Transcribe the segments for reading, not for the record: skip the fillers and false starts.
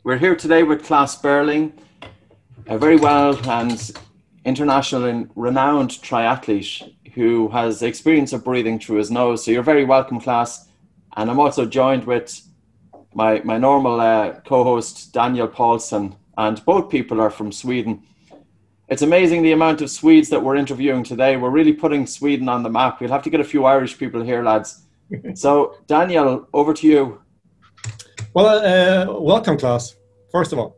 We're here today with Clas Björling, a very well and international and renowned triathlete who has experience of breathing through his nose. So you're very welcome, Clas. And I'm also joined with my normal co-host, Daniel Pålsson, and both people are from Sweden. It's amazing the amount of Swedes that we're interviewing today. We're really putting Sweden on the map. We'll have to get a few Irish people here, lads. So, Daniel, over to you. Well, welcome, Clas, first of all.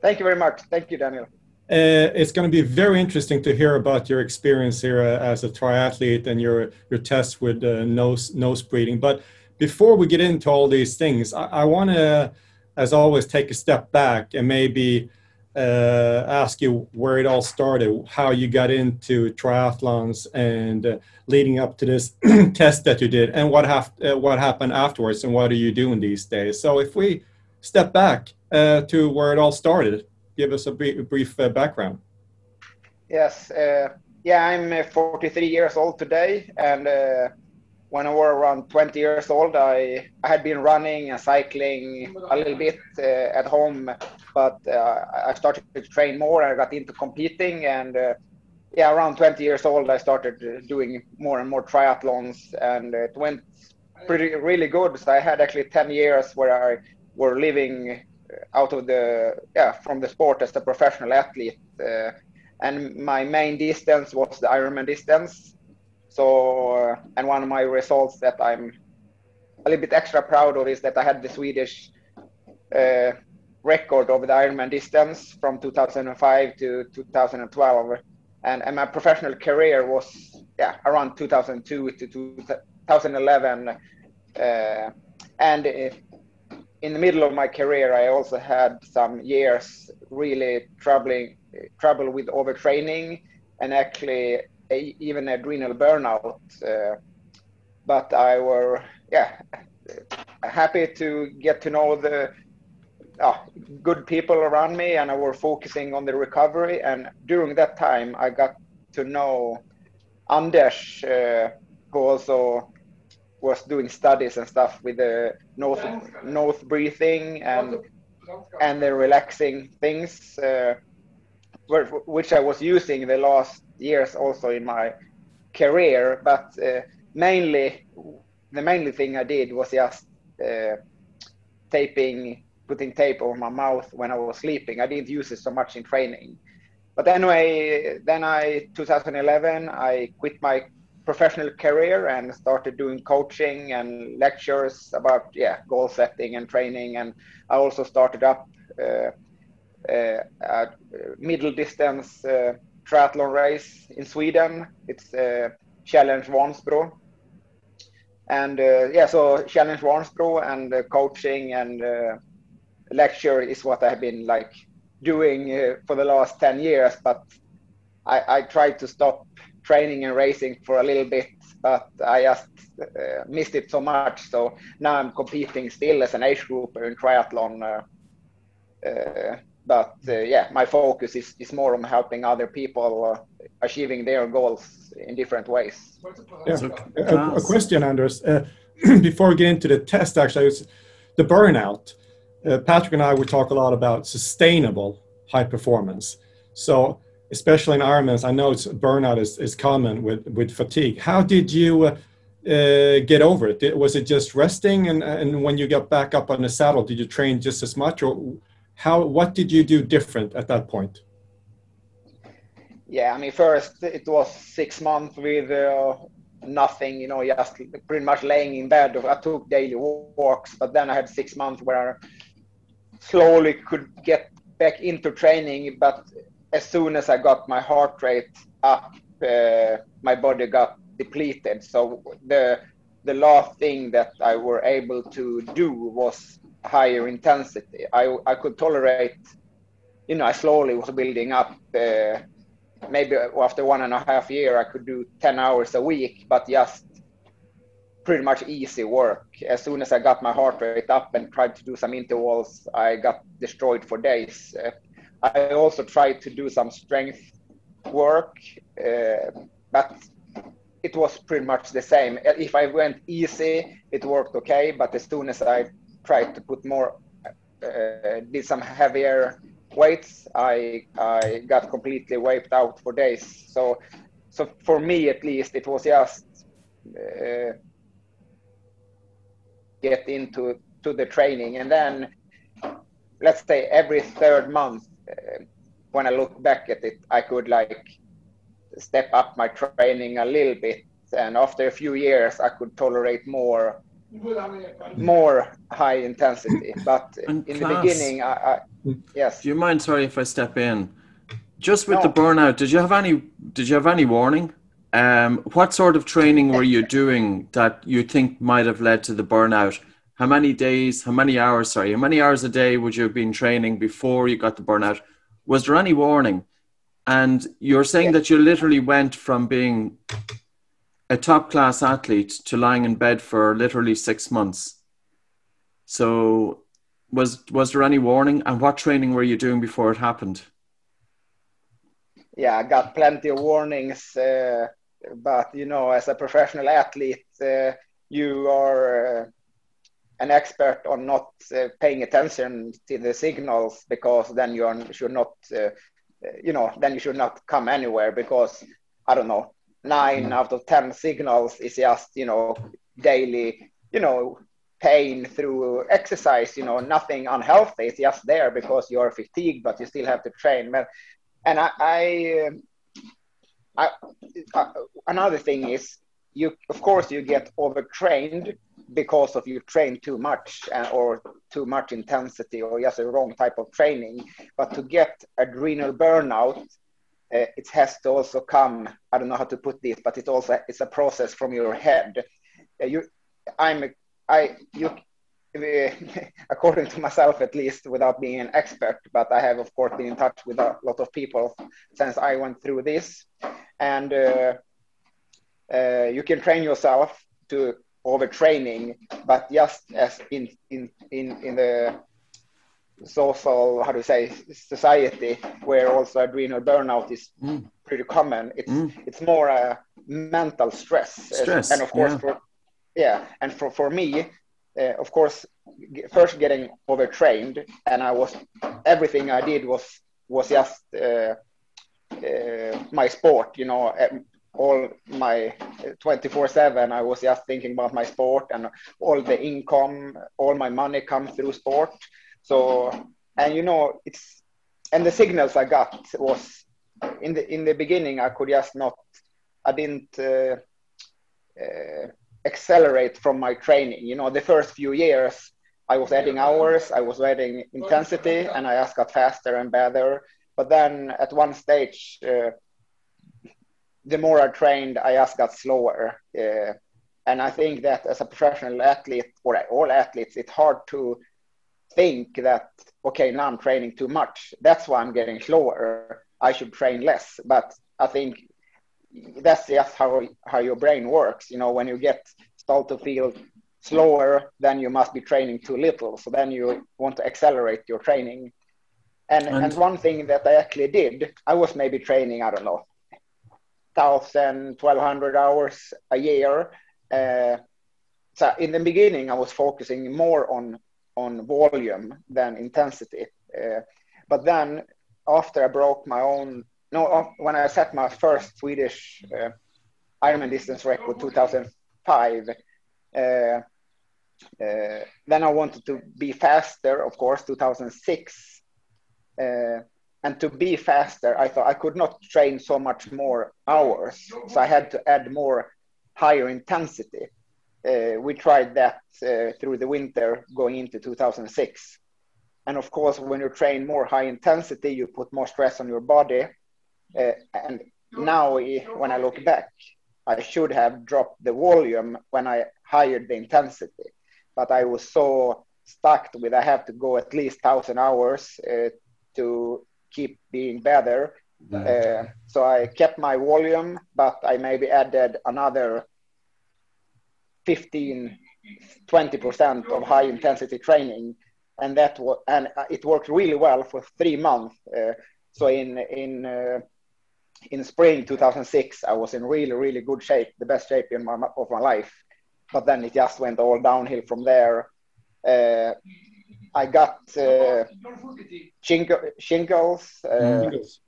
Thank you very much. Thank you, Daniel. It's going to be very interesting to hear about your experience here as a triathlete and your test with nose breathing. But before we get into all these things, I want to, as always, take a step back and maybe ask you where it all started, how you got into triathlons and leading up to this test that you did, and what happened afterwards, and what are you doing these days. So if we step back to where it all started, give us a brief background. Yes, I'm 43 years old today, and when I was around 20 years old, I had been running and cycling a little bit at home, but I started to train more. I got into competing, and around 20 years old, I started doing more and more triathlons, and it went really good. So I had actually 10 years where I were living out of from the sport as a professional athlete, and my main distance was the Ironman distance. So, and one of my results that I'm a little bit extra proud of is that I had the Swedish record of the Ironman distance from 2005 to 2012. And my professional career was around 2002 to 2011. And in the middle of my career, I also had some years really trouble with overtraining and actually even adrenal burnout, but I were happy to get to know the good people around me, and I were focusing on the recovery. And during that time, I got to know Anders, who also was doing studies and stuff with the nose breathing and the relaxing things, which I was using the last years also in my career. But the mainly thing I did was just putting tape over my mouth when I was sleeping. I didn't use it so much in training. But anyway, then 2011, I quit my professional career and started doing coaching and lectures about goal setting and training. And I also started up a middle distance triathlon race in Sweden. It's Challenge Vansbro. And so Challenge Vansbro and coaching and lecture is what I've been doing for the last 10 years. But I tried to stop training and racing for a little bit, but I just missed it so much. So now I'm competing still as an age grouper in triathlon. But my focus is more on helping other people achieving their goals in different ways. A question, Anders. Before we get into the test, actually, it's the burnout. Patrick and I would talk a lot about sustainable high performance. So especially in Ironmans, I know burnout is common with fatigue. How did you get over it? Was it just resting, and when you got back up on the saddle, did you train just as much, or what did you do different at that point? Yeah, I mean, first it was 6 months with nothing, just pretty much laying in bed. I took daily walks, but then I had 6 months where I slowly could get back into training. But as soon as I got my heart rate up, my body got depleted. So the last thing that I were able to do was higher intensity. I could tolerate, I slowly was building up. Maybe after 1.5 years, I could do 10 hours a week, but just pretty much easy work. As soon as I got my heart rate up and tried to do some intervals, I got destroyed for days. I also tried to do some strength work, but it was pretty much the same. If I went easy, it worked okay, but as soon as I tried to put more did some heavier weights, I got completely wiped out for days. So for me, at least, it was just get into the training, and then let's say every third month, when I look back at it, I could like step up my training a little bit, and after a few years, I could tolerate more high intensity. But And in Clas, the beginning, yes. Do you mind? Sorry if I step in. Just with the burnout, did you have any warning? What sort of training were you doing that you think might have led to the burnout? How many hours a day would you have been training before you got the burnout? Was there any warning? And you're saying that you literally went from being a top class athlete to lying in bed for literally 6 months. So was there any warning, and what training were you doing before it happened? Yeah, I got plenty of warnings, but you know, as a professional athlete, you are an expert on not paying attention to the signals, because then you should not, then you should not come anywhere, because I don't know, 9 out of 10 signals is just, daily, pain through exercise, nothing unhealthy. It's just there because you're fatigued, but you still have to train. And another thing is, of course you get overtrained because of you train too much or too much intensity, or just a wrong type of training. But to get adrenal burnout, it has to also come, I don't know how to put this, but it's a process from your head. According to myself, at least, without being an expert, but I have of course been in touch with a lot of people since I went through this, and you can train yourself to overtraining, but just as in the social, society, where also adrenal burnout is pretty common, it's more a mental stress, and of course for me, of course, first getting overtrained, and everything I did was just my sport, all my 24/7, I was just thinking about my sport, and all the income, all my money comes through sport. So, and and the signals I got was in the beginning, I didn't accelerate from my training. The first few years, I was adding hours, I was adding intensity, and I just got faster and better. But then at one stage, the more I trained, I just got slower. And I think that as a professional athlete, or all athletes, it's hard to think that, okay, now I'm training too much, that's why I'm getting slower, I should train less. But I think that's just how your brain works. When you start to feel slower, then you must be training too little. So then you want to accelerate your training. And one thing that I actually did, I was maybe training, I don't know, 1,000, 1,200 hours a year. So in the beginning, I was focusing more on volume than intensity. But then after I broke when I set my first Swedish Ironman distance record 2005, then I wanted to be faster, of course, 2006. And to be faster, I thought I could not train so much more hours. So I had to add more higher intensity. We tried that through the winter going into 2006. And of course, when you train more high intensity, you put more stress on your body. And now when I look back, I should have dropped the volume when I hired the intensity. But I was so stuck with I have to go at least 1,000 hours to keep being better. So I kept my volume, but I maybe added another 15-20% of high intensity training, and it worked really well for 3 months. So in spring 2006, I was in really, really good shape, the best shape of my life. But then it just went all downhill from there. I got shingles,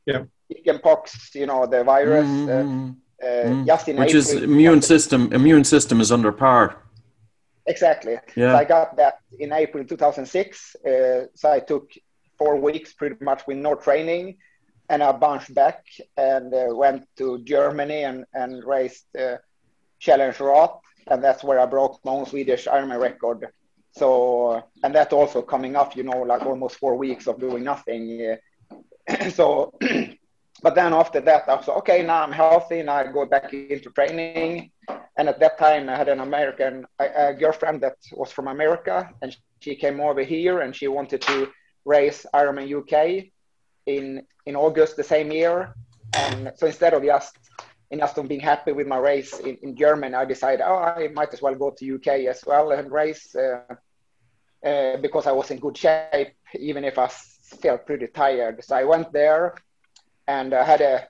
yeah, chickenpox, the virus. Just in which April, is immune system is under par. Exactly. Yeah. So I got that in April 2006. So I took 4 weeks pretty much with no training, and I bounced back and went to Germany and raced Challenge Roth, and that's where I broke my own Swedish Ironman record. So, and that also coming up, like almost 4 weeks of doing nothing. So, but then after that, I was okay, now I'm healthy, now I go back into training. And at that time, I had a girlfriend that was from America, and she came over here, and she wanted to race Ironman UK in August the same year. And so instead of just being happy with my race in Germany, I decided, I might as well go to UK as well and race because I was in good shape, even if I felt pretty tired. So I went there, and I had a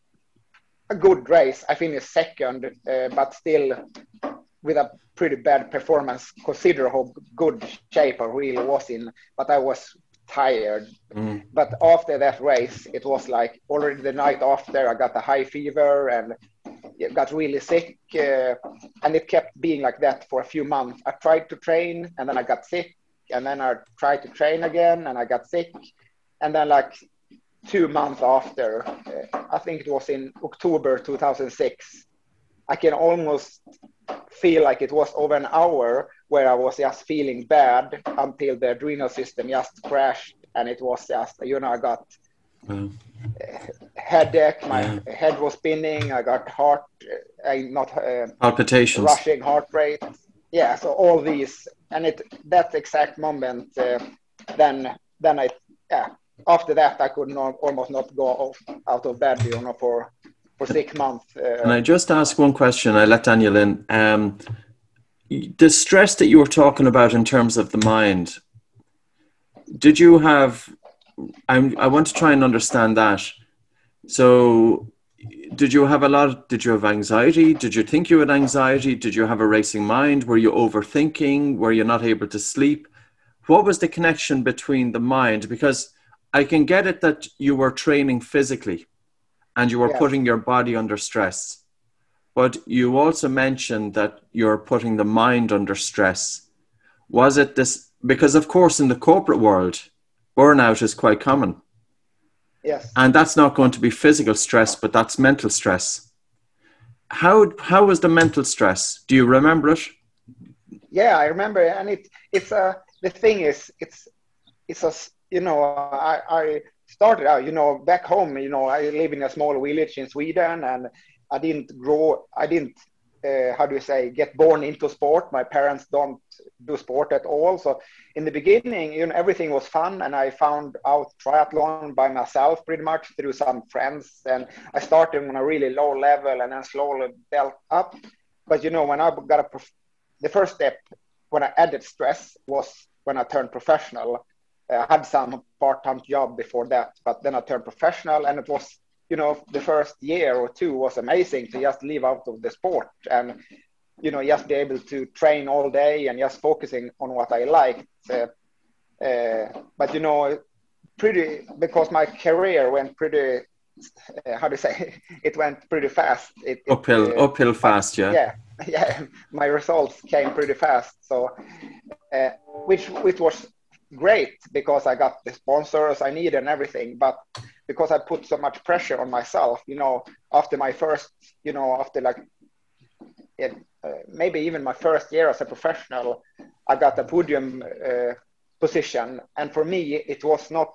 good race. I finished second, but still with a pretty bad performance, consider how good shape I really was in, but I was tired. But after that race, it was like already the night after, I got a high fever and got really sick, and it kept being like that for a few months. I tried to train, and then I got sick, and then I tried to train again, and I got sick, and then like 2 months after, I think it was in October 2006, I can almost feel like it was over an hour where I was just feeling bad until the adrenal system just crashed, and it was just, I got headache, my head was spinning, I got palpitations, rushing heart rate. Yeah, so all these, and that exact moment, then I, after that, I could almost not go out of bed, for 6 months. Can I just ask one question? I let Daniel in. The stress that you were talking about in terms of the mind, did you have, I want to try and understand that. So did you have anxiety? Did you think you had anxiety? Did you have a racing mind? Were you overthinking? Were you not able to sleep? What was the connection between the mind? Because I can get it that you were training physically and you were putting your body under stress. But you also mentioned that you're putting the mind under stress. Was it this? Because of course in the corporate world, burnout is quite common. Yes. And that's not going to be physical stress, but that's mental stress. How was the mental stress? Do you remember it? Yeah, I remember. And it's the thing is, I started out, back home, I live in a small village in Sweden, and I didn't get born into sport. My parents don't do sport at all. So in the beginning, everything was fun, and I found out triathlon by myself pretty much through some friends. And I started on a really low level and then slowly built up. But when I got the first step when I added stress was when I turned professional. I had some part-time job before that, but then I turned professional, and it was, the first year or two was amazing to just live out of the sport and, just be able to train all day and just focusing on what I liked. But, because my career went pretty, it went pretty fast. Uphill fast, yeah. Yeah, my results came pretty fast. So, which was great because I got the sponsors I needed and everything, but because I put so much pressure on myself, after my first, maybe even my first year as a professional, I got a podium position. And for me, it was not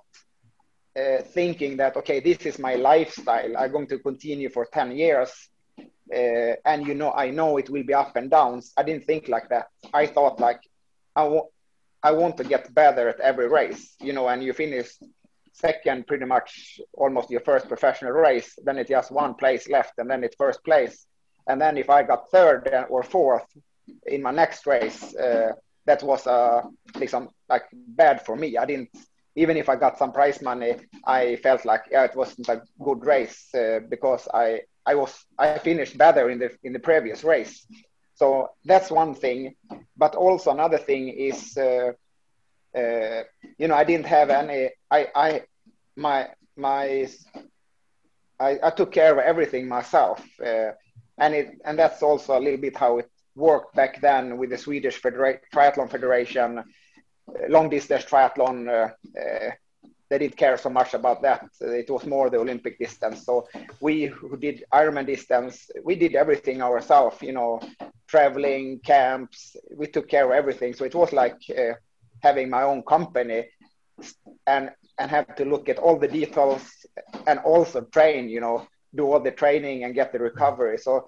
thinking that, okay, this is my lifestyle. I'm going to continue for 10 years. And, I know it will be up and downs. I didn't think like that. I thought like, I want to get better at every race, and you finish second pretty much almost your first professional race, then it's just one place left, and then it's first place. And then if I got third or fourth in my next race, that was like bad for me. I didn't, even if I got some prize money, I felt like it wasn't a good race because I finished better in the previous race. So that's one thing. But also another thing is you know, I didn't have any. I took care of everything myself, and that's also a little bit how it worked back then with the Swedish Triathlon Federation, long distance triathlon. They didn't care so much about that. It was more the Olympic distance. So we who did Ironman distance, we did everything ourselves, you know, traveling, camps, we took care of everything. So it was like having my own company and have to look at all the details and also train, you know, do all the training and get the recovery. So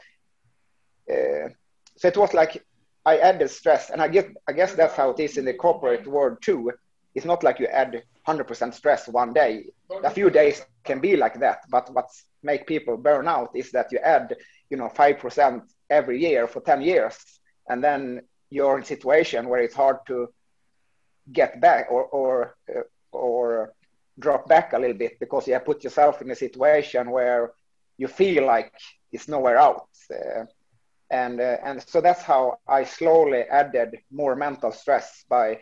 it was like I added stress, and I guess that's how it is in the corporate world too. It's not like you add 100% stress one day. A few days can be like that, but what's make people burn out is that you add, you know, 5% every year for 10 years, and then you're in a situation where it's hard to get back or drop back a little bit because you have put yourself in a situation where you feel like it's nowhere out. And so that's how I slowly added more mental stress by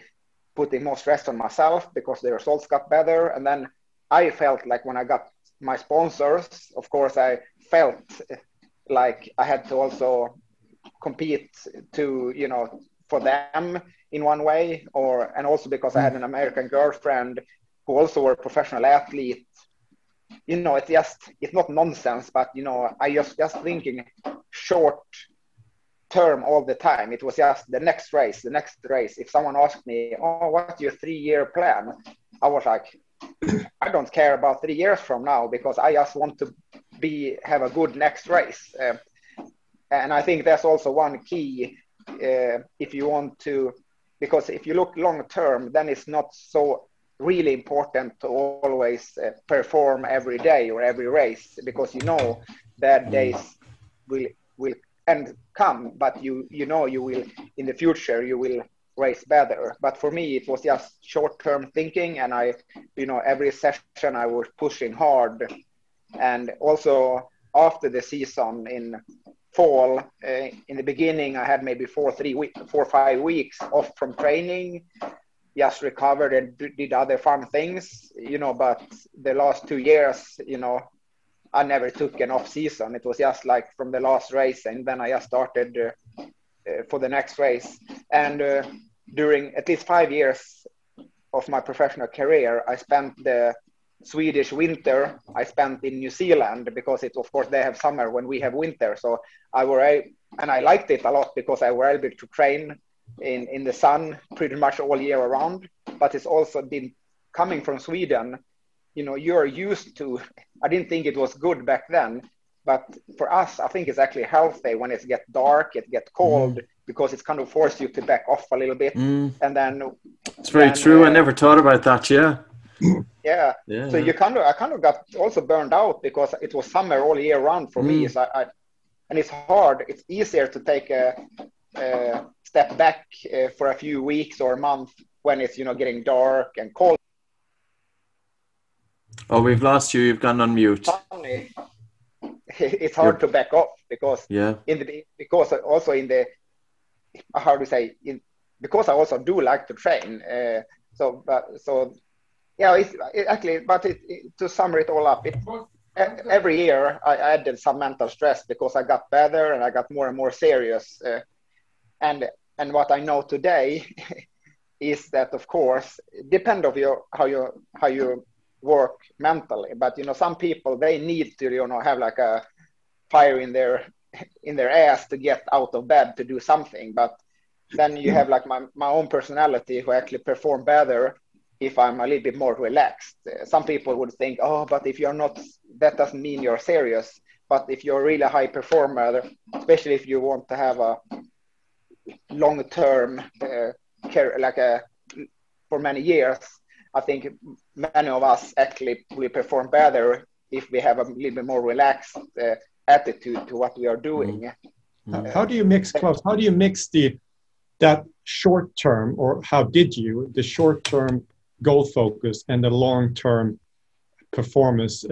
putting more stress on myself because the results got better. And then I felt like when I got my sponsors, of course, I felt like I had to also compete to, you know, for them in one way, and also because I had an American girlfriend who also were a professional athlete. You know, it's not nonsense, but, you know, I just thinking short term all the time. It was just the next race. If someone asked me, oh, what's your 3-year plan? I was like, I don't care about 3 years from now because I just want to have a good next race. And I think that's also one key if you want to, because if you look long term, then it's not so really important to always perform every day or every race, because you know bad days will and come, but you know you will in the future you will race better. But for me it was just short-term thinking, and I, you know, every session I was pushing hard. And also after the season in fall, in the beginning I had maybe 4 or 5 weeks off from training, just recovered and did other fun things, you know. But the last 2 years, you know, I never took an off season. It was just like from the last race, and then I just started for the next race. And during at least 5 years of my professional career, I spent the Swedish winter I spent in New Zealand, because it, of course, they have summer when we have winter. So I liked it a lot because I were able to train in the sun pretty much all year around. But it's also been coming from Sweden, you know, you're used to, I didn't think it was good back then, but for us, I think it's actually healthy when it gets dark, it gets cold, because it's kind of forced you to back off a little bit. And then it's very true. I never thought about that. Yeah. So I kind of got also burned out because it was summer all year round for me. So and it's hard. It's easier to take a step back for a few weeks or a month when it's, you know, getting dark and cold. Oh, we've lost you. You've gone on mute. It's hard to back off because because I also do like to train. To sum it all up, every year I added some mental stress because I got better and I got more and more serious. And what I know today is that, of course, depend on how you work mentally. But, you know, some people, they need to, you know, have like a fire in their ass to get out of bed to do something. But then you have like my own personality who actually perform better if I'm a little bit more relaxed. Some people would think, oh, but if you're not, that doesn't mean you're serious. But if you're a really high performer, especially if you want to have a long-term care, for many years, I think many of us actually will perform better if we have a little bit more relaxed attitude to what we are doing. How do you mix, Clas? How do you mix that short term, or how did you, the short term goal focus and the long term performance?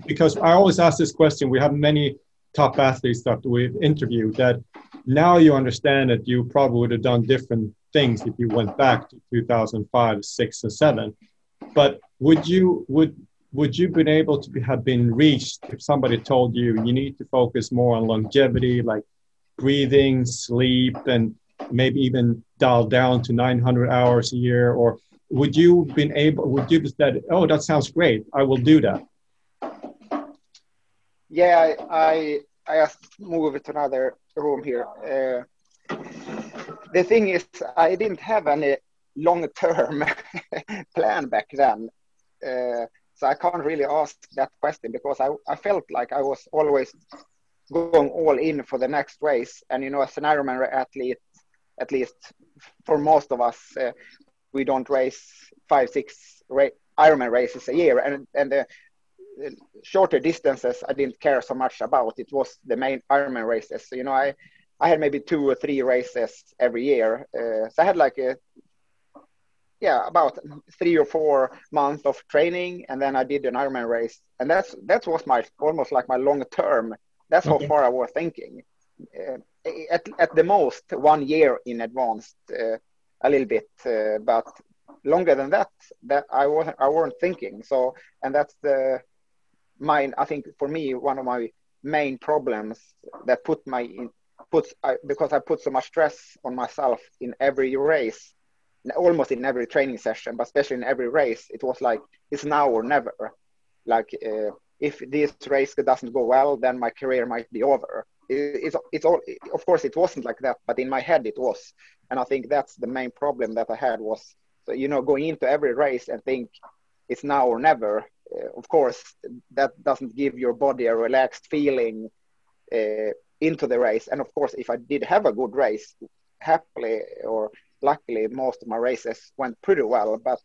Because I always ask this question. We have many top athletes that we've interviewed that now you understand that you probably would have done different things if you went back to 2005, 6, and 7. But would you been able to have been reached if somebody told you you need to focus more on longevity, like breathing, sleep, and maybe even dial down to 900 hours a year? Or would you have said, oh, that sounds great, I will do that? Yeah, I just moved to another room here. The thing is, I didn't have any long-term plan back then. So I can't really ask that question, because I felt like I was always going all in for the next race. And, you know, as an Ironman athlete, at least for most of us, we don't race 5-6 Ironman races a year. And the shorter distances I didn't care so much about. It was the main Ironman races. So, you know, I had maybe 2 or 3 races every year. So I had like about 3 or 4 months of training, and then I did an Ironman race, and that was my almost like my long term. That's how far I was thinking. At the most 1 year in advance, a little bit, but longer than that I weren't thinking. So, and that's I think for me, one of my main problems that because I put so much stress on myself in every race, almost in every training session, but especially in every race. It was like, it's now or never. Like, if this race doesn't go well, then my career might be over. It's all, of course it wasn't like that, but in my head it was. And I think that's the main problem that I had was, you know, going into every race and think it's now or never. Of course, that doesn't give your body a relaxed feeling into the race. And of course, if I did have a good race, happily or luckily, most of my races went pretty well. But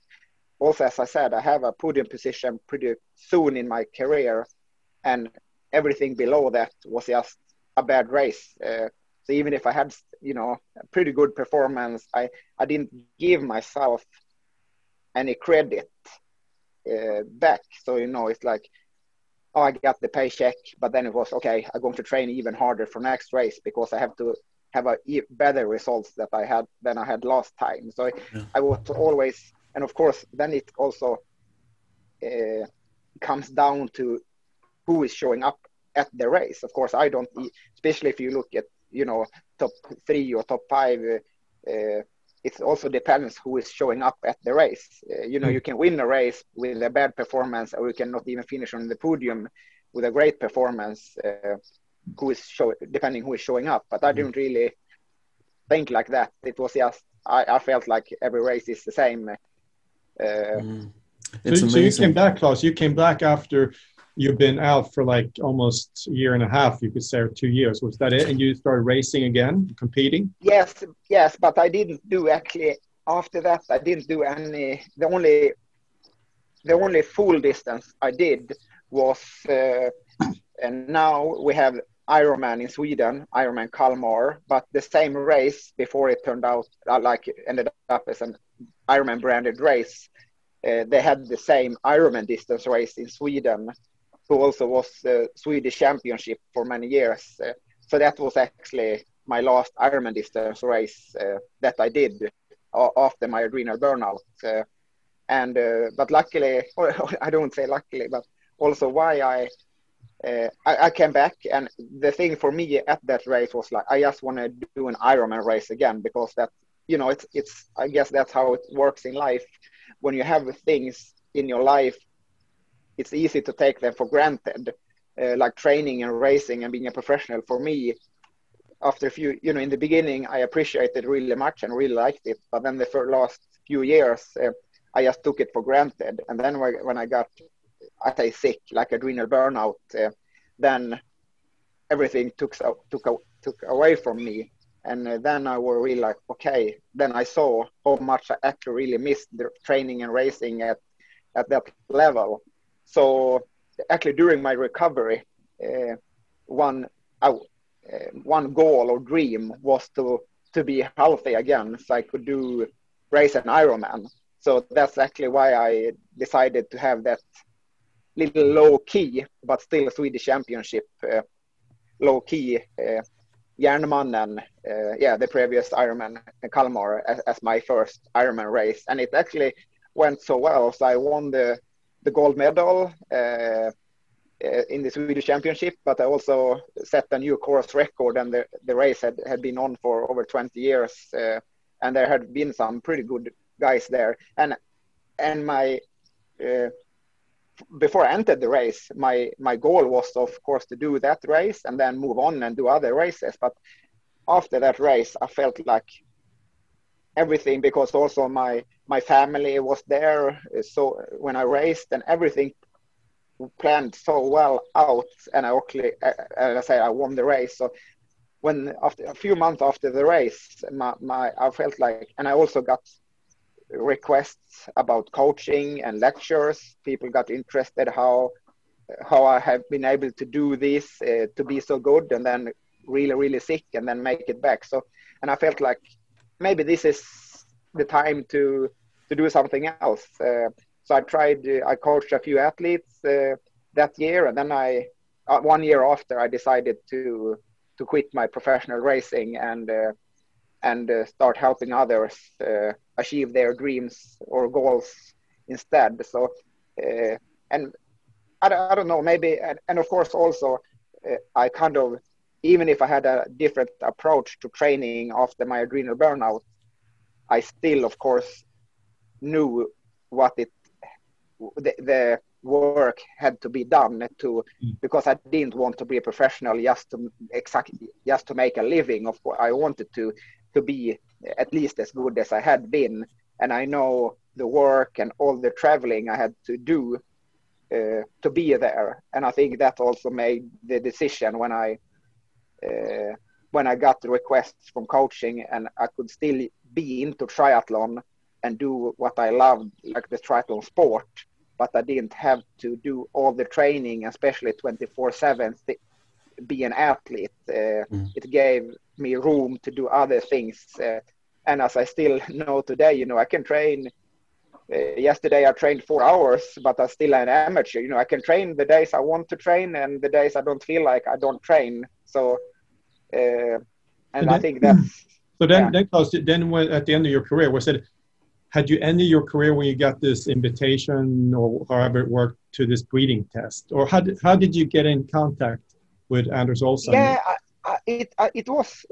also, as I said, I have a podium position pretty soon in my career, and everything below that was just a bad race. So even if I had, you know, a pretty good performance, I didn't give myself any credit back. So, you know, it's like, oh, I got the paycheck, but then it was, okay, I'm going to train even harder for next race because I have to have a better results than I had last time. So I was always, and of course, then it also comes down to who is showing up at the race. Of course, I don't, especially if you look at, you know, top 3 or top 5, it also depends who is showing up at the race. You know, you can win a race with a bad performance, or you cannot even finish on the podium with a great performance, depending who is showing up. But I didn't really think like that. It was just, I felt like every race is the same. It's amazing. So you came back, Clas. You came back after you've been out for like almost 1.5 years, you could say, or 2 years. Was that it? And you started racing again, competing? Yes, but I didn't do actually, after that, I didn't do any, the only full distance I did was, and now we have Ironman in Sweden, Ironman Kalmar, but the same race before it turned out, ended up as an Ironman branded race. They had the same Ironman distance race in Sweden, who also was the Swedish championship for many years. So that was actually my last Ironman distance race that I did after my adrenal burnout. But luckily, or I don't say luckily, but also why I came back. And the thing for me at that race was like, I just want to do an Ironman race again, because that, you know, it's I guess that's how it works in life. When you have things in your life, it's easy to take them for granted, like training and racing and being a professional. For me, after a few, you know, in the beginning, I appreciated really much and really liked it. But then the last few years, I just took it for granted. And then when I got, I say sick, like adrenal burnout, then everything took away from me. And then I was really like, okay, then I saw how much I actually really missed the training and racing at that level. So actually during my recovery, one goal or dream was to be healthy again, so I could race an Ironman. So that's actually why I decided to have that little low key, but still a Swedish championship, low key Järnmannen, the previous Ironman Kalmar as my first Ironman race, and it actually went so well. So I won the gold medal in the Swedish Championship, but I also set a new course record, and the race had been on for over 20 years, and there had been some pretty good guys there. And my before I entered the race, my goal was, of course, to do that race and then move on and do other races. But after that race, I felt like everything, because also my family was there. So when I raced, and everything planned so well out, and I won the race. So when after a few months after the race, I felt like, and I also got requests about coaching and lectures. People got interested how I have been able to do this, to be so good, and then really sick, and then make it back. So, and I felt like maybe this is the time to do something else. So I coached a few athletes that year, and then 1 year after, I decided to quit my professional racing and start helping others achieve their dreams or goals instead. So, and I don't know, maybe, and of course also, I kind of, even if I had a different approach to training after my adrenal burnout, I still, of course, knew what the work had to be done to, because I didn't want to be a professional just to make a living. Of course, I wanted to be at least as good as I had been, and I know the work and all the traveling I had to do to be there. And I think that also made the decision when I got the requests from coaching, and I could still be into triathlon and do what I loved, like the triathlon sport, but I didn't have to do all the training, especially 24/7, be an athlete. It gave me room to do other things. And as I still know today, I can train. Yesterday I trained 4 hours, but I'm still an amateur. I can train the days I want to train, and the days I don't feel like I don't train. So, I think that's... So then, Clas, when, at the end of your career, had you ended your career when you got this invitation, or however it worked, to this breathing test? Or how did you get in contact with Anders Olsson? Yeah, it was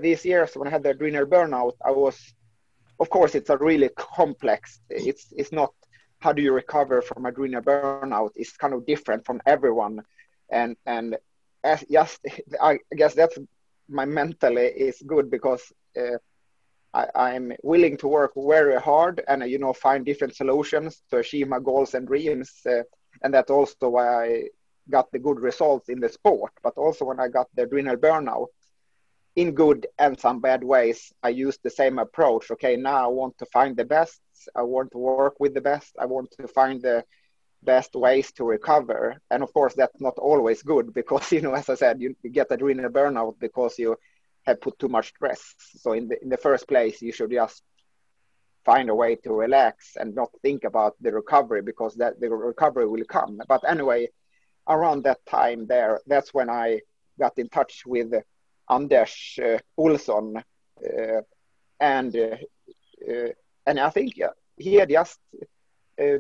these years when I had the adrenal burnout, I was, of course, it's a really complex. It's not how do you recover from adrenal burnout. It's kind of different from everyone, and I guess that's my mentally is good, because I'm willing to work very hard and find different solutions to achieve my goals and dreams, and that's also why I got the good results in the sport. But also when I got the adrenal burnout, in good and some bad ways, I used the same approach. Okay, now I want to find the best. I want to work with the best. I want to find the best ways to recover. And of course, that's not always good, because, as I said, you get adrenal burnout because you have put too much stress. So in the first place, you should just find a way to relax and not think about the recovery, because the recovery will come. But anyway, around that time that's when I got in touch with Anders Pålsson, and I think he had just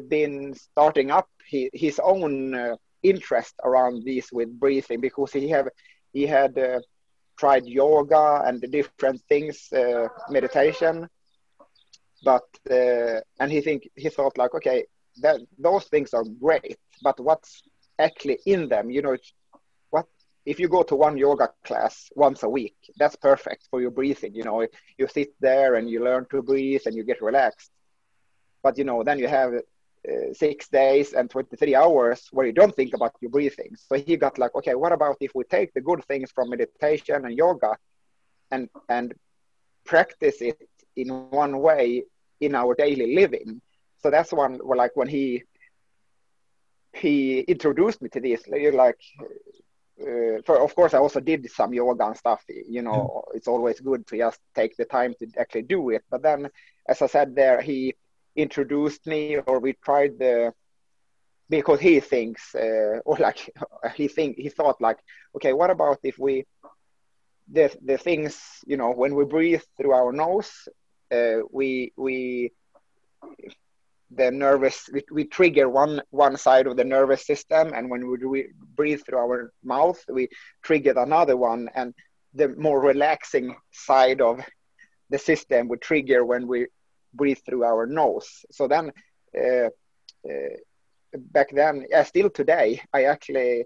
been starting up his own interest around this with breathing, because he had tried yoga and the different things, meditation, but and he thought like, okay, those things are great, but what's actually in them? If you go to one yoga class once a week, that's perfect for your breathing. You sit there and you learn to breathe and you get relaxed. But then you have 6 days and 23 hours where you don't think about your breathing. So he got like, okay, what about if we take the good things from meditation and yoga and practice it in one way in our daily living? So that's when he introduced me to this. Of course, I also did some yoga and stuff. It's always good to just take the time to actually do it. But then, as I said there, he introduced me, or we tried the because he thinks, or like he thought like, okay, what about if the things, you know, when we breathe through our nose, we trigger one side of the nervous system, and when we breathe through our mouth, we trigger another one, and the more relaxing side of the system would trigger when we breathe through our nose. So then back then, still today, I actually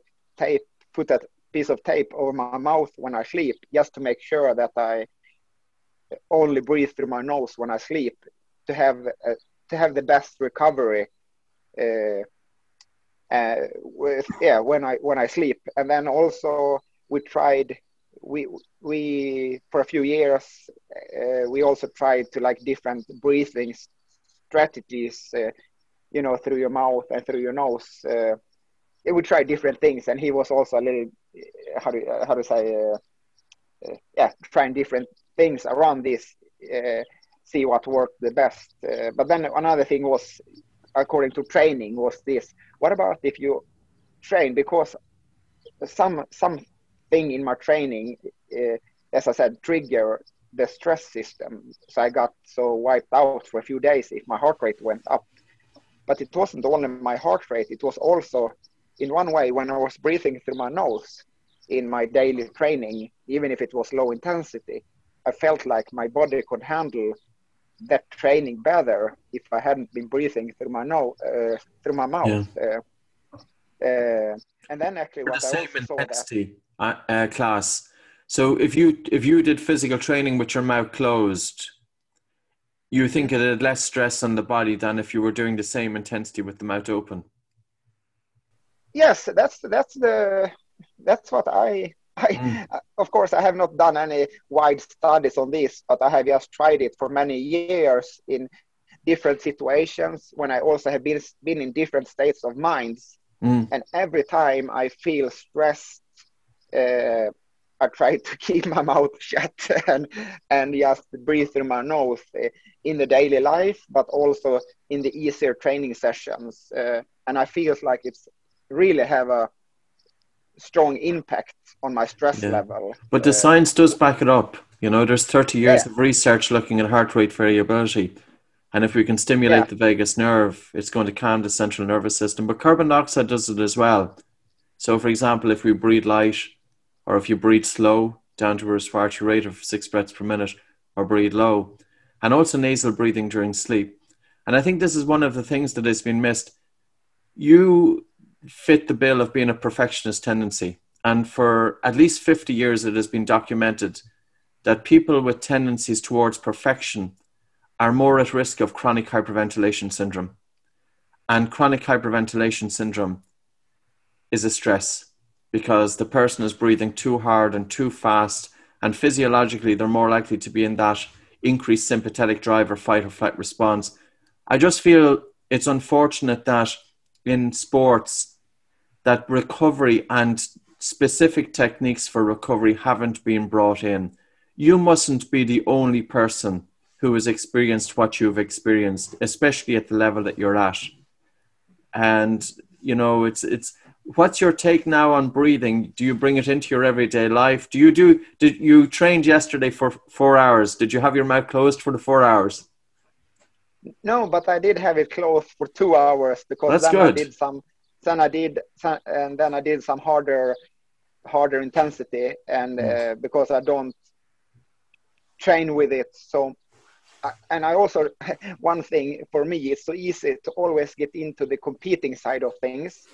put that piece of tape over my mouth when I sleep, just to make sure that I only breathe through my nose when I sleep, to have the best recovery when I sleep. And then also we for a few years we also tried to like different breathing strategies, you know, through your mouth and through your nose. It would try different things, and he was also a little trying different things around this, see what worked the best. But then another thing was, according to training, was this: what about if you train, because something in my training, as I said, trigger the stress system. So I got so wiped out for a few days if my heart rate went up. But it wasn't only my heart rate, it was also, in one way, when I was breathing through my nose in my daily training, even if it was low intensity, I felt like my body could handle that training better if I hadn't been breathing through my mouth. Yeah. And then actually For what the I same also saw intensity, Clas. So if you did physical training with your mouth closed, you think it had less stress on the body than if you were doing the same intensity with the mouth open? Yes, that's what I of course, I have not done any wide studies on this, but I have just tried it for many years in different situations when I also have been in different states of minds. And every time I feel stressed, I try to keep my mouth shut and just breathe through my nose in the daily life, but also in the easier training sessions. And I feel like it's really have a strong impact on my stress level. But the science does back it up. You know, there's 30 years of research looking at heart rate variability. And if we can stimulate the vagus nerve, it's going to calm the central nervous system. But carbon dioxide does it as well. So, for example, if we breathe light, or if you breathe slow down to a respiratory rate of 6 breaths per minute, or breathe low, and also nasal breathing during sleep. And I think this is one of the things that has been missed. You fit the bill of being a perfectionist tendency. And for at least 50 years, it has been documented that people with tendencies towards perfection are more at risk of chronic hyperventilation syndrome. And chronic hyperventilation syndrome is a stress because the person is breathing too hard and too fast, and physiologically they're more likely to be in that increased sympathetic drive or fight or flight response. I just feel it's unfortunate that in sports that recovery and specific techniques for recovery haven't been brought in. You mustn't be the only person who has experienced what you've experienced, especially at the level that you're at. And, you know, it's what's your take now on breathing? Do you bring it into your everyday life? Did you trained yesterday for 4 hours? Did you have your mouth closed for the 4 hours? No, but I did have it closed for 2 hours because That's then good. I did some harder intensity, and because I don't train with it. So, and I also, one thing for me, it's so easy to always get into the competing side of things.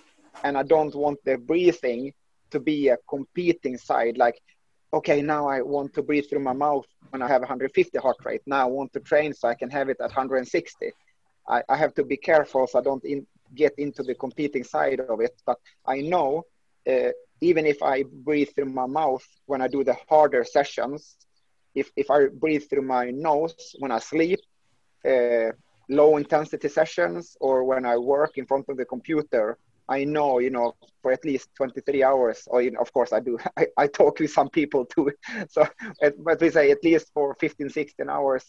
And I don't want the breathing to be a competing side. Like, okay, now I want to breathe through my mouth when I have 150 heart rate. Now I want to train so I can have it at 160. I have to be careful so I don't get into the competing side of it. But I know even if I breathe through my mouth when I do the harder sessions, if I breathe through my nose when I sleep, low intensity sessions, or when I work in front of the computer, I know, you know, for at least 23 hours, or, you know, of course I do, I talk with some people too. So, but we say at least for 15, 16 hours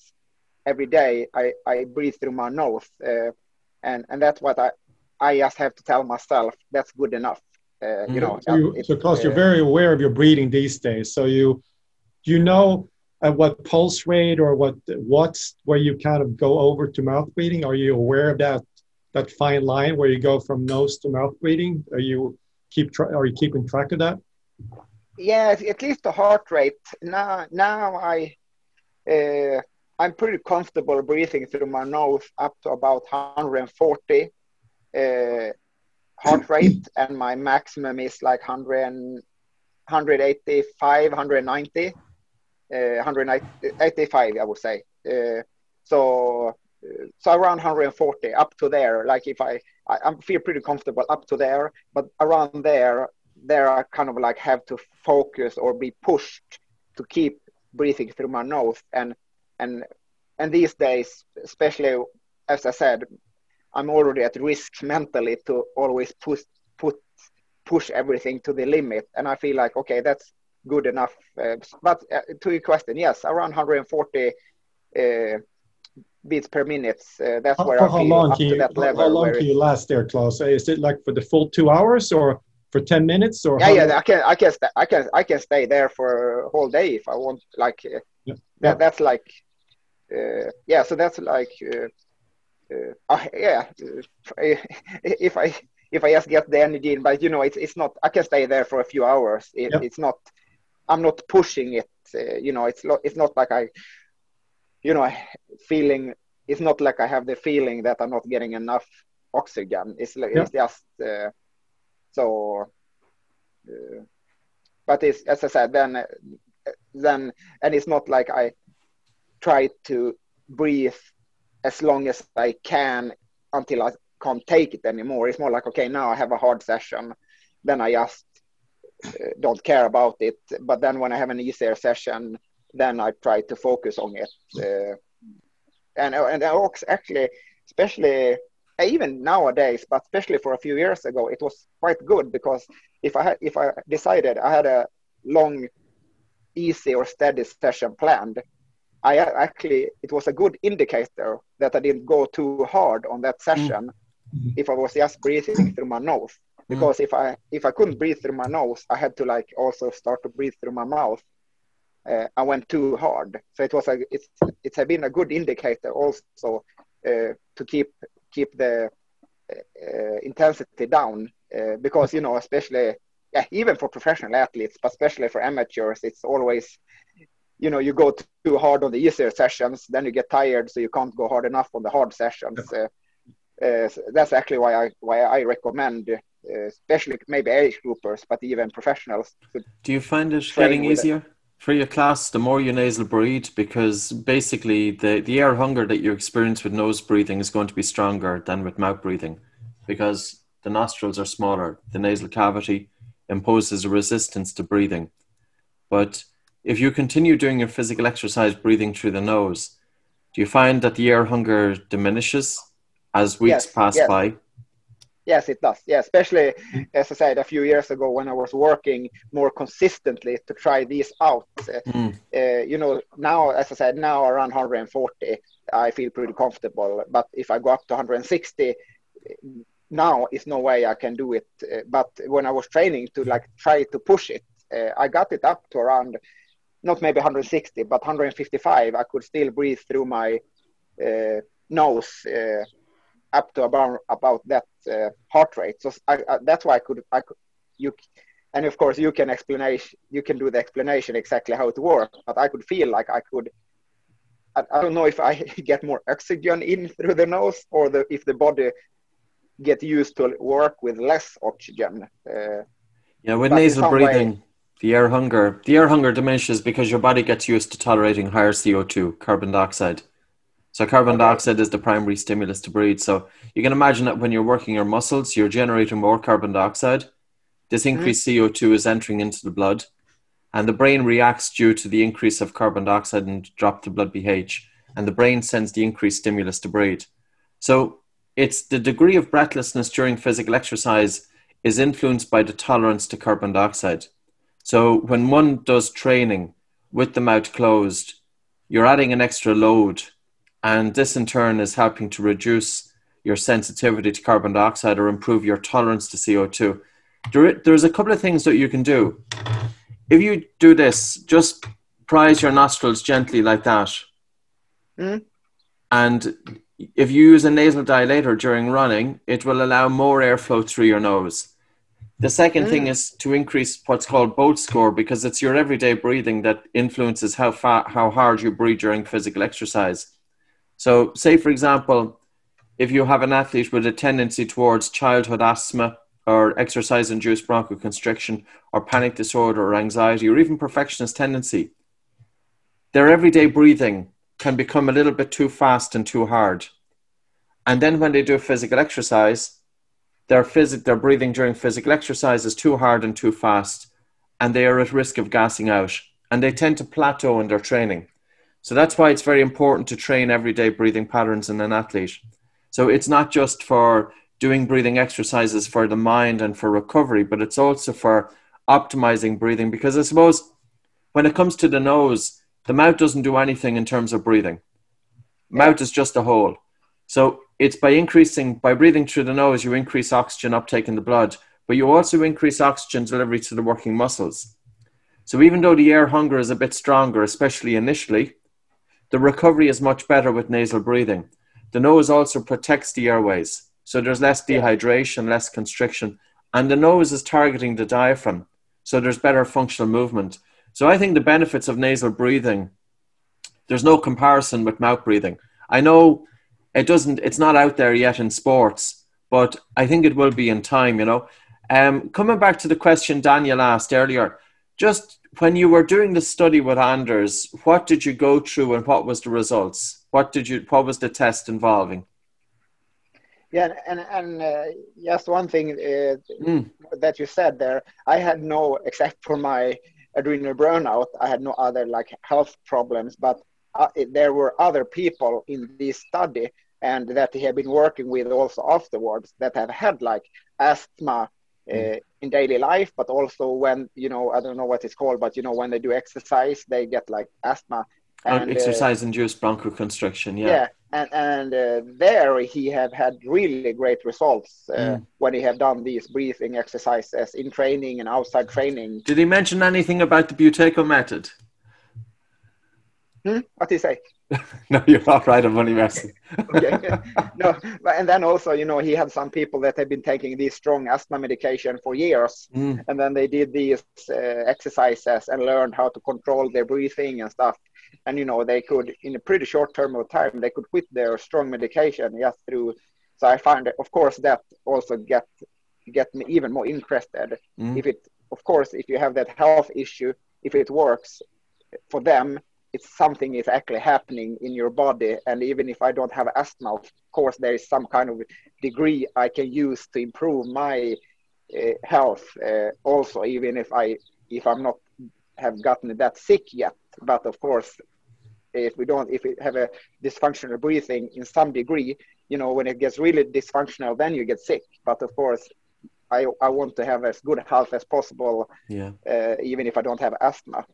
every day, I breathe through my nose. And that's what I just have to tell myself that's good enough. You know, so Clas, you're very aware of your breathing these days. So you know at what pulse rate or what's where you kind of go over to mouth breathing? Are you aware of that fine line where you go from nose to mouth breathing? Are you keeping track of that? Yeah, at least the heart rate. Now I'm pretty comfortable breathing through my nose up to about 140 heart rate, and my maximum is like 185, 190, 185, I would say. So around 140, up to there. Like if I feel pretty comfortable up to there, but around there I kind of like have to focus or be pushed to keep breathing through my nose. And these days, especially as I said, I'm already at risk mentally to always push everything to the limit. And I feel like, okay, that's good enough. But to your question, yes, around 140 beats per minute. That's where I feel up to that level. How long can you last there, Clas? Is it like for the full 2 hours or for 10 minutes? Or I can stay there for a whole day if I want. Like that's like so that's like if I just get the energy in, but you know, it's not. I can stay there for a few hours. It's not. I'm not pushing it. You know, it's not like I. You know, feeling. It's not like I have the feeling that I'm not getting enough oxygen. It's just but it's, as I said, then and it's not like I try to breathe as long as I can until I can't take it anymore. It's more like, okay, now I have a hard session, then I just don't care about it. But then when I have an easier session, then I try to focus on it. And actually, especially even nowadays, but especially for a few years ago, it was quite good, because if I decided I had a long, easy or steady session planned, it was a good indicator that I didn't go too hard on that session if I was just breathing through my nose. Because if I couldn't breathe through my nose, I had to like also start to breathe through my mouth. I went too hard, so it's been a good indicator also to keep the intensity down, because you know, especially even for professional athletes, but especially for amateurs, it's always, you know, you go too hard on the easier sessions, then you get tired, so you can't go hard enough on the hard sessions. So that's actually why I recommend, especially maybe age groupers, but even professionals. Do you find it getting easier for your Clas the more you nasal breathe? Because basically the air hunger that you experience with nose breathing is going to be stronger than with mouth breathing, because the nostrils are smaller. The nasal cavity imposes a resistance to breathing. But if you continue doing your physical exercise breathing through the nose, do you find that the air hunger diminishes as weeks pass by? Yes, it does. Yeah, especially, as I said, a few years ago when I was working more consistently to try these out. You know, now, as I said, now around 140, I feel pretty comfortable. But if I go up to 160, now is no way I can do it. But when I was training to like try to push it, I got it up to around, not maybe 160, but 155. I could still breathe through my nose up to about that heart rate. So that's why I could and of course you can do the explanation exactly how it works, but I could feel like I don't know if I get more oxygen in through the nose, or if the body get used to work with less oxygen. With nasal breathing, the air hunger diminishes because your body gets used to tolerating higher CO2, carbon dioxide. So carbon dioxide is the primary stimulus to breathe. So you can imagine that when you're working your muscles, you're generating more carbon dioxide. This increased CO2 is entering into the blood, and the brain reacts due to the increase of carbon dioxide and drop the blood pH, and the brain sends the increased stimulus to breathe. So it's the degree of breathlessness during physical exercise is influenced by the tolerance to carbon dioxide. So when one does training with the mouth closed, you're adding an extra load, and this in turn is helping to reduce your sensitivity to carbon dioxide or improve your tolerance to CO2. There's a couple of things that you can do. If you do this, just prise your nostrils gently like that. And if you use a nasal dilator during running, it will allow more airflow through your nose. The second thing is to increase what's called Bolt score, because it's your everyday breathing that influences how hard you breathe during physical exercise. So say, for example, if you have an athlete with a tendency towards childhood asthma or exercise-induced bronchoconstriction or panic disorder or anxiety or even perfectionist tendency, their everyday breathing can become a little bit too fast and too hard. And then when they do physical exercise, their breathing during physical exercise is too hard and too fast, and they are at risk of gassing out. And they tend to plateau in their training. So that's why it's very important to train everyday breathing patterns in an athlete. So it's not just for doing breathing exercises for the mind and for recovery, but it's also for optimizing breathing. Because I suppose when it comes to the nose, the mouth doesn't do anything in terms of breathing. Mouth is just a hole. So it's by breathing through the nose, you increase oxygen uptake in the blood, but you also increase oxygen delivery to the working muscles. So even though the air hunger is a bit stronger, especially initially, the recovery is much better with nasal breathing. The nose also protects the airways. So there's less dehydration, less constriction, and the nose is targeting the diaphragm. So there's better functional movement. So I think the benefits of nasal breathing, there's no comparison with mouth breathing. I know it's not out there yet in sports, but I think it will be in time, Coming back to the question Daniel asked earlier, just when you were doing the study with Anders, what did you go through and what was the results? What was the test involving? Yeah, and just one thing that you said there, I had no, except for my adrenal burnout, I had no other health problems, but there were other people in this study and that he had been working with also afterwards that have had asthma in daily life, but also when, I don't know what it's called, but when they do exercise, they get asthma. And exercise-induced bronchoconstriction, yeah. And there he had really great results when he had done these breathing exercises in training and outside training. Did he mention anything about the Buteyko method? What did he say? No, you're all right. I'm only messing. Okay. No, and then also, he had some people that had been taking these strong asthma medication for years, and then they did these exercises and learned how to control their breathing and stuff. And they could, in a pretty short term of time, they could quit their strong medication just through. So I find that, of course, that also get me even more interested. If you have that health issue, if it works for them, it's something is actually happening in your body. And even if I don't have asthma, of course, there is some kind of degree I can use to improve my health also, even if I'm not have gotten that sick yet. But of course, if we have a dysfunctional breathing in some degree, when it gets really dysfunctional, then you get sick. But of course, I want to have as good health as possible, even if I don't have asthma.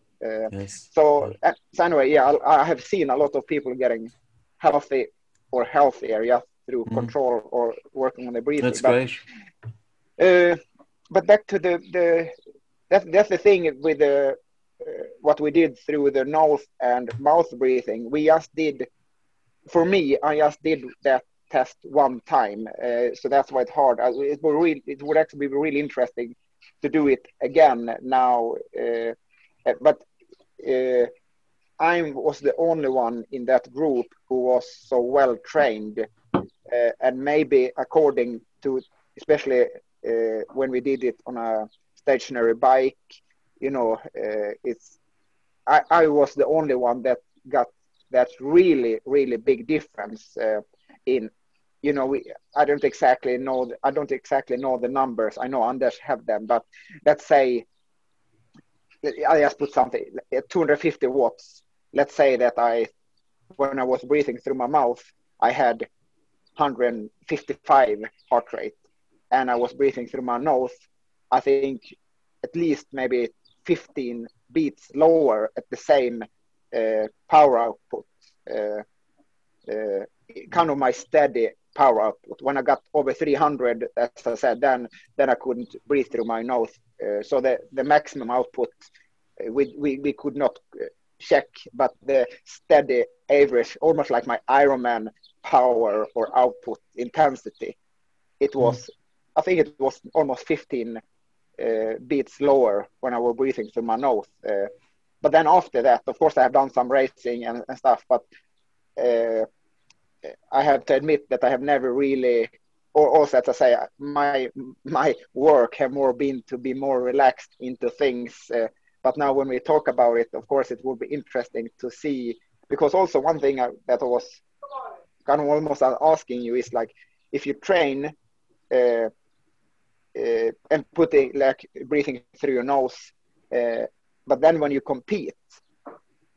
So anyway, I have seen a lot of people getting healthy or healthier through control or working on the breathing. That's great. But back to that's the thing with what we did through the nose and mouth breathing. I just did that test one time, so that's why it's hard. It would actually be really interesting to do it again now, but I was the only one in that group who was so well trained, and maybe according to, especially when we did it on a stationary bike, I was the only one that got that really, really big difference in, I don't exactly know the numbers. I know Anders have them, but let's say, I just put something, 250 watts. Let's say that when I was breathing through my mouth, I had 155 heart rate, and I was breathing through my nose, I think at least maybe 15 beats lower at the same power output. Kind of my steady power output. When I got over 300, as I said, then I couldn't breathe through my nose. So the maximum output we could not check, but the steady average, almost like my Ironman power or output intensity, it was, I think it was almost 15 beats lower when I was breathing through my nose. But then after that, of course, I have done some racing and stuff, but I have to admit that I have never really, or also, as I say, my work have more been to be more relaxed into things. But now when we talk about it, of course, it will be interesting to see, because also one thing that I was kind of almost asking you is like, if you train and putting like breathing through your nose, but then when you compete,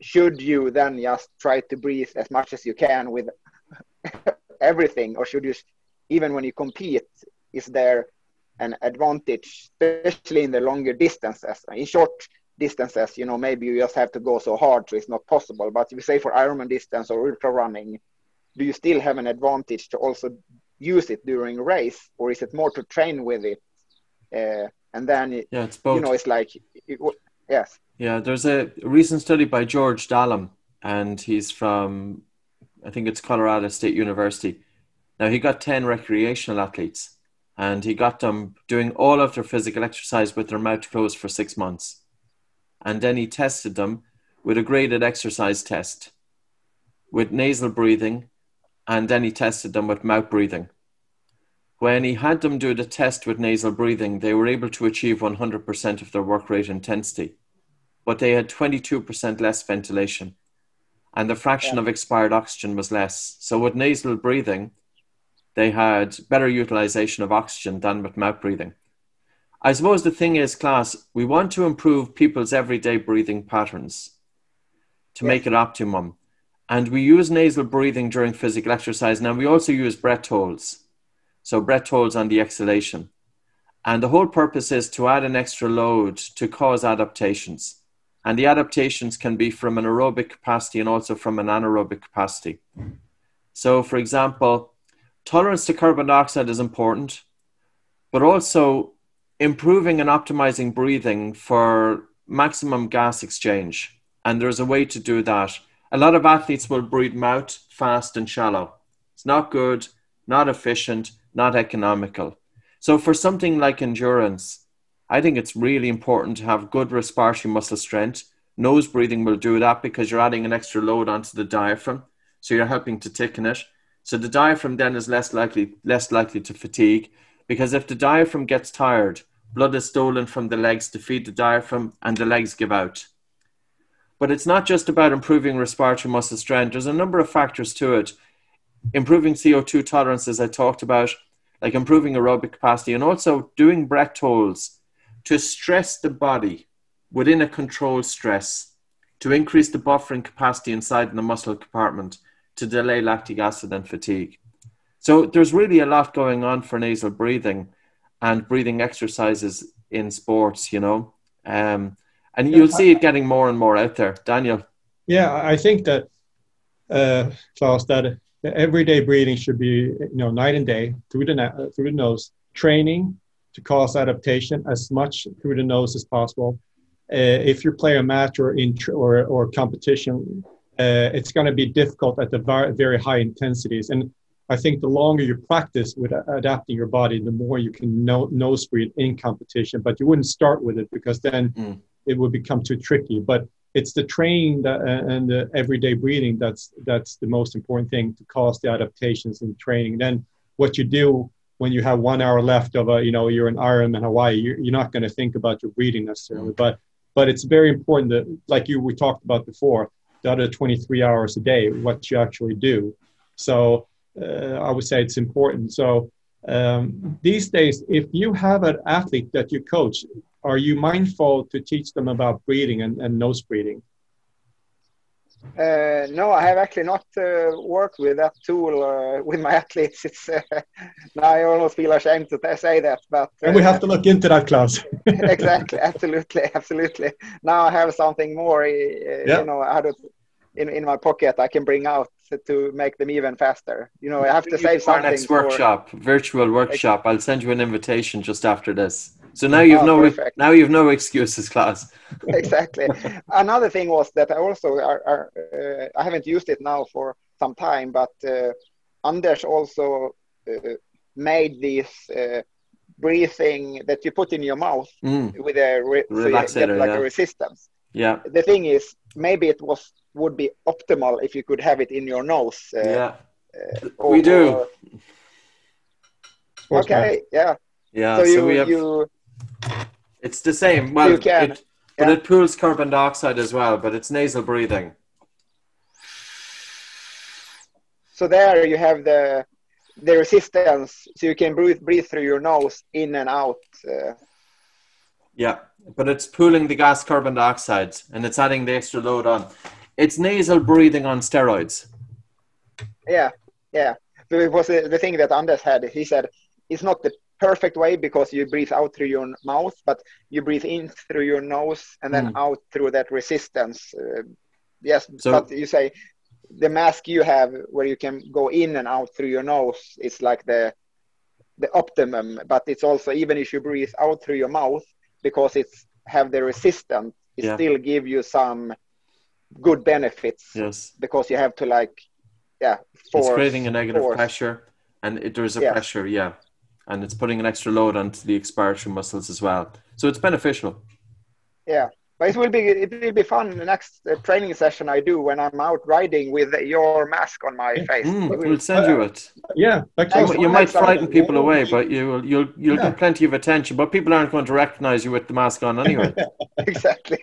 should you then just try to breathe as much as you can with everything, or should you, even when you compete, is there an advantage, especially in the longer distances? In short distances, you know, maybe you just have to go so hard so it's not possible. But if you say for Ironman distance or ultra running, do you still have an advantage to also use it during a race, or is it more to train with it? And then, it's both. You know, it's like, yes. Yeah, there's a recent study by George Dallam, and he's from, I think it's Colorado State University. Now, he got 10 recreational athletes, and he got them doing all of their physical exercise with their mouth closed for 6 months. And then he tested them with a graded exercise test with nasal breathing, and then he tested them with mouth breathing. When he had them do the test with nasal breathing, they were able to achieve 100% of their work rate intensity, but they had 22% less ventilation, and the fraction of expired oxygen was less. So with nasal breathing, they had better utilization of oxygen than with mouth breathing. I suppose the thing is, Clas, we want to improve people's everyday breathing patterns to make it optimum. And we use nasal breathing during physical exercise. Now, we also use breath holds. So breath holds on the exhalation. And the whole purpose is to add an extra load to cause adaptations. And the adaptations can be from an aerobic capacity and also from an anaerobic capacity. So, for example, tolerance to carbon dioxide is important, but also improving and optimizing breathing for maximum gas exchange. And there's a way to do that. A lot of athletes will breathe mouth, fast and shallow. It's not good, not efficient, not economical. So for something like endurance, I think it's really important to have good respiratory muscle strength. Nose breathing will do that because you're adding an extra load onto the diaphragm. So you're helping to thicken it. So the diaphragm then is less likely to fatigue, because if the diaphragm gets tired, blood is stolen from the legs to feed the diaphragm and the legs give out. But it's not just about improving respiratory muscle strength. There's a number of factors to it. Improving CO2 tolerance, as I talked about, like improving aerobic capacity, and also doing breath holds to stress the body within a controlled stress to increase the buffering capacity inside the muscle compartment to delay lactic acid and fatigue. So there's really a lot going on for nasal breathing and breathing exercises in sports, you know. And you'll see it getting more and more out there. Daniel? Yeah, I think that, Clas, that everyday breathing should be, you know, night and day through the nose, training to cause adaptation as much through the nose as possible. If you play a match or competition, it's going to be difficult at the very high intensities. And I think the longer you practice with adapting your body, the more you can nose breathe in competition. But you wouldn't start with it, because then it would become too tricky. But it's the training and the everyday breathing that's the most important thing to cause the adaptations in training. Then what you do when you have 1 hour left of you're in Ironman Hawaii, you're not going to think about your breathing necessarily. But it's very important that, like we talked about before, the other 23 hours a day, what you actually do. So I would say it's important. So these days, if you have an athlete that you coach, are you mindful to teach them about breathing and nose breathing? No, I have actually not worked with that tool with my athletes. It's now I almost feel ashamed to say that, but and we have to look into that, Clas. Exactly, absolutely. Now I have something more, you know, in my pocket I can bring out to make them even faster. You know, I have to save For our something next workshop, virtual workshop. I'll send you an invitation just after this. So now you've no excuses, Clas. Exactly. Another thing was that I also I haven't used it now for some time, but Anders also made this breathing that you put in your mouth with so you get like a resistance. Yeah. The thing is, maybe it would be optimal if you could have it in your nose. We do. Okay. Yeah. Yeah. So it's the same. Well, you can. But it pulls carbon dioxide as well, but it's nasal breathing. So there you have the resistance, so you can breathe through your nose in and out. Yeah, but it's pulling the gas carbon dioxide and it's adding the extra load on. It's nasal breathing on steroids. Yeah. So it was the thing that Anders had. He said it's not the perfect way because you breathe out through your mouth, but you breathe in through your nose and then out through that resistance. Yes, so, but you say the mask you have where you can go in and out through your nose is like the optimum, but it's also, even if you breathe out through your mouth, because it's have the resistance, it still give you some good benefits. Yes, because you have to it's creating a negative pressure, and there's a pressure, and it's putting an extra load onto the expiratory muscles as well, so it's beneficial. Yeah, but it will be fun. The next training session I do when I'm out riding with your mask on my face. We'll send you it. Yeah, you might frighten people away, but you'll get plenty of attention. But people aren't going to recognize you with the mask on anyway. Exactly.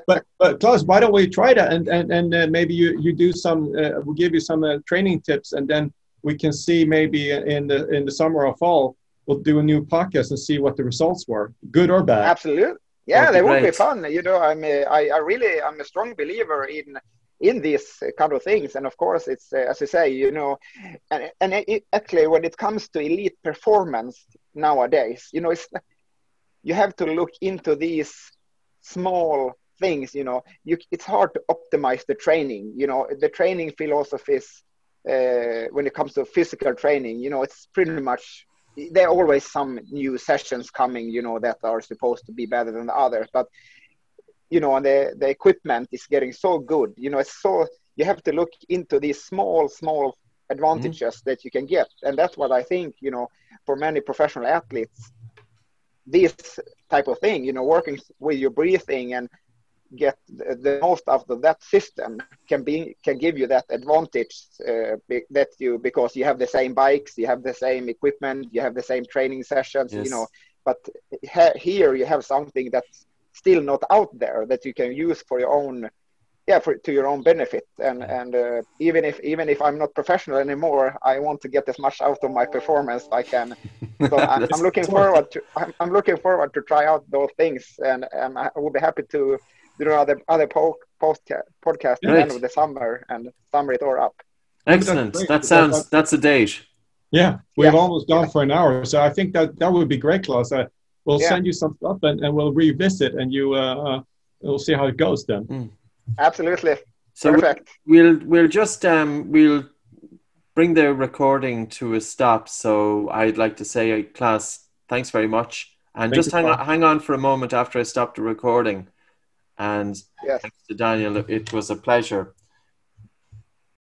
but Clas, why don't we try that and maybe you do some? We'll give you some training tips, and then we can see maybe in the summer or fall we'll do a new podcast and see what the results were, good or bad. Absolutely. Yeah, they would be fun. You know, I'm a strong believer in these kind of things, and of course, it's as you say, you know, and actually, when it comes to elite performance nowadays, you know, you have to look into these small things. You know, it's hard to optimize the training. You know, the training philosophies when it comes to physical training, you know, it's pretty much. There are always some new sessions coming, you know, that are supposed to be better than the others. But, you know, the equipment is getting so good. You know, you have to look into these small advantages that you can get. And that's what I think, you know, for many professional athletes, this type of thing, you know, working with your breathing and get the most out of that system can give you that advantage because you have the same bikes, you have the same equipment, you have the same training sessions, you know, but here you have something that's still not out there that you can use for your own to your own benefit. And even if I'm not professional anymore, I want to get as much out of my performance as I can. So I'm looking forward to try out those things, and I will be happy to do other podcast at the end of the summer and summer it all up. Excellent. That's a date. Yeah, we've almost gone for an hour, so I think that would be great, Clas. We'll send you some stuff and we'll revisit, and we'll see how it goes then. Absolutely. So perfect. We'll just we'll bring the recording to a stop. So I'd like to say, Clas, thanks very much, and just hang on for a moment after I stop the recording. And thanks to Daniel, it was a pleasure.